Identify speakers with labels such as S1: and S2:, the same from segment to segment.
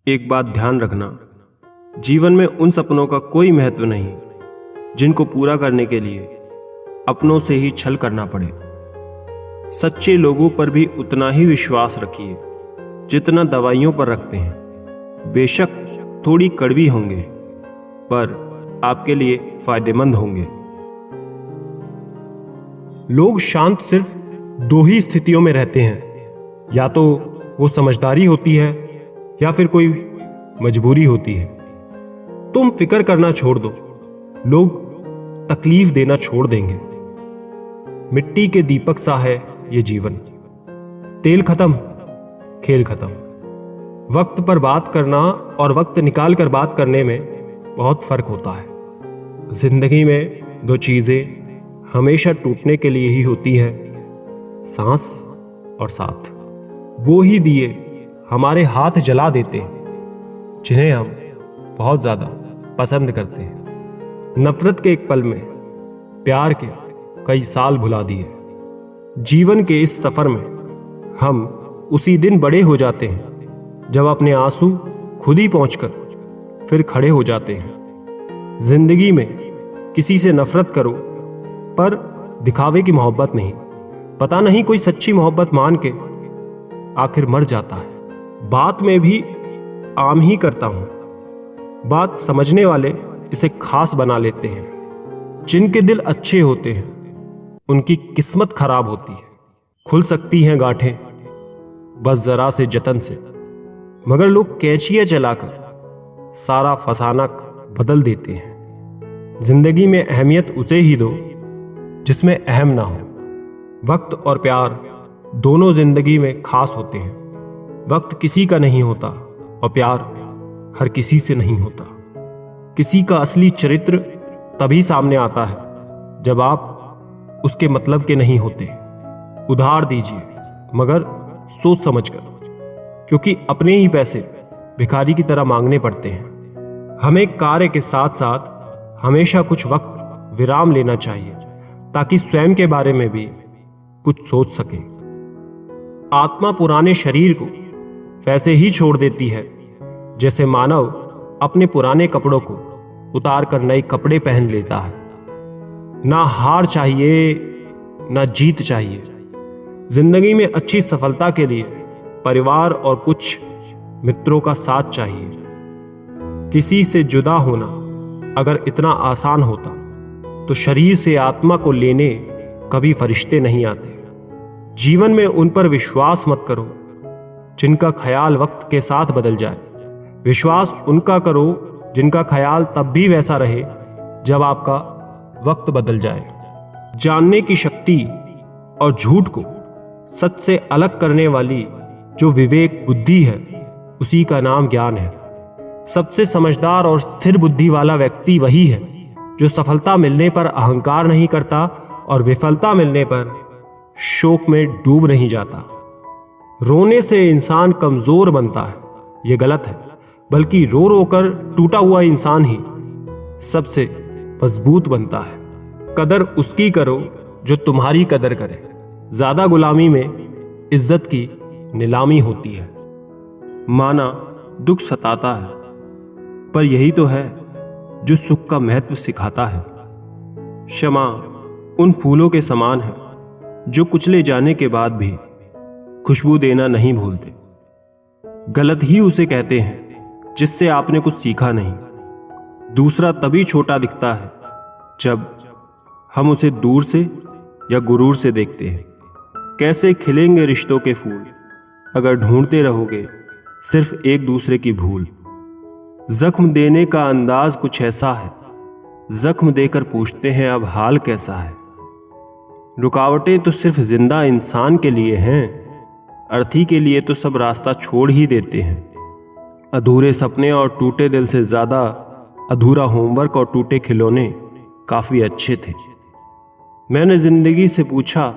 S1: एक बात ध्यान रखना, जीवन में उन सपनों का कोई महत्व नहीं जिनको पूरा करने के लिए अपनों से ही छल करना पड़े। सच्चे लोगों पर भी उतना ही विश्वास रखिए जितना दवाइयों पर रखते हैं। बेशक थोड़ी कड़वी होंगे पर आपके लिए फायदेमंद होंगे। लोग शांत सिर्फ दो ही स्थितियों में रहते हैं, या तो वो समझदारी होती है या फिर कोई मजबूरी होती है। तुम फिक्र करना छोड़ दो, लोग तकलीफ देना छोड़ देंगे। मिट्टी के दीपक सा है ये जीवन, तेल खत्म खेल खत्म। वक्त पर बात करना और वक्त निकाल कर बात करने में बहुत फर्क होता है। जिंदगी में दो चीजें हमेशा टूटने के लिए ही होती है, सांस और साथ। वो ही दिए हमारे हाथ जला देते हैं जिन्हें हम बहुत ज्यादा पसंद करते हैं। नफरत के एक पल में प्यार के कई साल भुला दिए। जीवन के इस सफर में हम उसी दिन बड़े हो जाते हैं जब अपने आंसू खुद ही पहुंचकर फिर खड़े हो जाते हैं। जिंदगी में किसी से नफरत करो पर दिखावे की मोहब्बत नहीं। पता नहीं कोई सच्ची मोहब्बत मान के आखिर मर जाता है। बात में भी आम ही करता हूं, बात समझने वाले इसे खास बना लेते हैं। जिनके दिल अच्छे होते हैं उनकी किस्मत खराब होती है। खुल सकती हैं गांठें बस जरा से जतन से, मगर लोग कैचियां चलाकर सारा फसाना बदल देते हैं। जिंदगी में अहमियत उसे ही दो जिसमें अहम ना हो। वक्त और प्यार दोनों जिंदगी में खास होते हैं। वक्त किसी का नहीं होता और प्यार हर किसी से नहीं होता। किसी का असली चरित्र तभी सामने आता है जब आप उसके मतलब के नहीं होते। उधार दीजिए मगर सोच समझकर, क्योंकि अपने ही पैसे भिखारी की तरह मांगने पड़ते हैं। हमें कार्य के साथ साथ हमेशा कुछ वक्त विराम लेना चाहिए ताकि स्वयं के बारे में भी कुछ सोच सके। आत्मा पुराने शरीर को वैसे ही छोड़ देती है जैसे मानव अपने पुराने कपड़ों को उतार कर नए कपड़े पहन लेता है। ना हार चाहिए ना जीत चाहिए। जिंदगी में अच्छी सफलता के लिए परिवार और कुछ मित्रों का साथ चाहिए। किसी से जुदा होना अगर इतना आसान होता तो शरीर से आत्मा को लेने कभी फरिश्ते नहीं आते। जीवन में उन पर विश्वास मत करो जिनका ख्याल वक्त के साथ बदल जाए। विश्वास उनका करो जिनका ख्याल तब भी वैसा रहे जब आपका वक्त बदल जाए। जानने की शक्ति और झूठ को सच से अलग करने वाली जो विवेक बुद्धि है उसी का नाम ज्ञान है। सबसे समझदार और स्थिर बुद्धि वाला व्यक्ति वही है जो सफलता मिलने पर अहंकार नहीं करता और विफलता मिलने पर शोक में डूब नहीं जाता। रोने से इंसान कमजोर बनता है, यह गलत है, बल्कि रो रो कर टूटा हुआ इंसान ही सबसे मजबूत बनता है। कदर उसकी करो जो तुम्हारी कदर करे। ज्यादा गुलामी में इज्जत की नीलामी होती है। माना दुख सताता है, पर यही तो है जो सुख का महत्व सिखाता है। क्षमा उन फूलों के समान है जो कुचले जाने के बाद भी खुशबू देना नहीं भूलते। गलत ही उसे कहते हैं जिससे आपने कुछ सीखा नहीं। दूसरा तभी छोटा दिखता है जब हम उसे दूर से या गुरूर से देखते हैं। कैसे खिलेंगे रिश्तों के फूल अगर ढूंढते रहोगे सिर्फ एक दूसरे की भूल। जख्म देने का अंदाज कुछ ऐसा है, जख्म देकर पूछते हैं अब हाल कैसा है। रुकावटें तो सिर्फ जिंदा इंसान के लिए हैं, अर्थी के लिए तो सब रास्ता छोड़ ही देते हैं। अधूरे सपने और टूटे दिल से ज्यादा अधूरा होमवर्क और टूटे खिलौने काफी अच्छे थे। मैंने जिंदगी से पूछा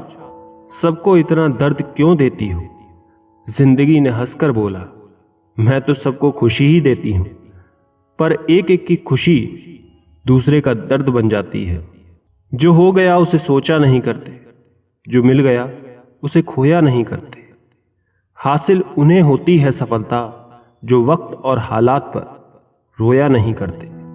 S1: सबको इतना दर्द क्यों देती हो। जिंदगी ने हंसकर बोला मैं तो सबको खुशी ही देती हूं, पर एक एक की खुशी दूसरे का दर्द बन जाती है। जो हो गया उसे सोचा नहीं करते, जो मिल गया उसे खोया नहीं करते। हासिल उन्हें होती है सफलता जो वक्त और हालात पर रोया नहीं करते।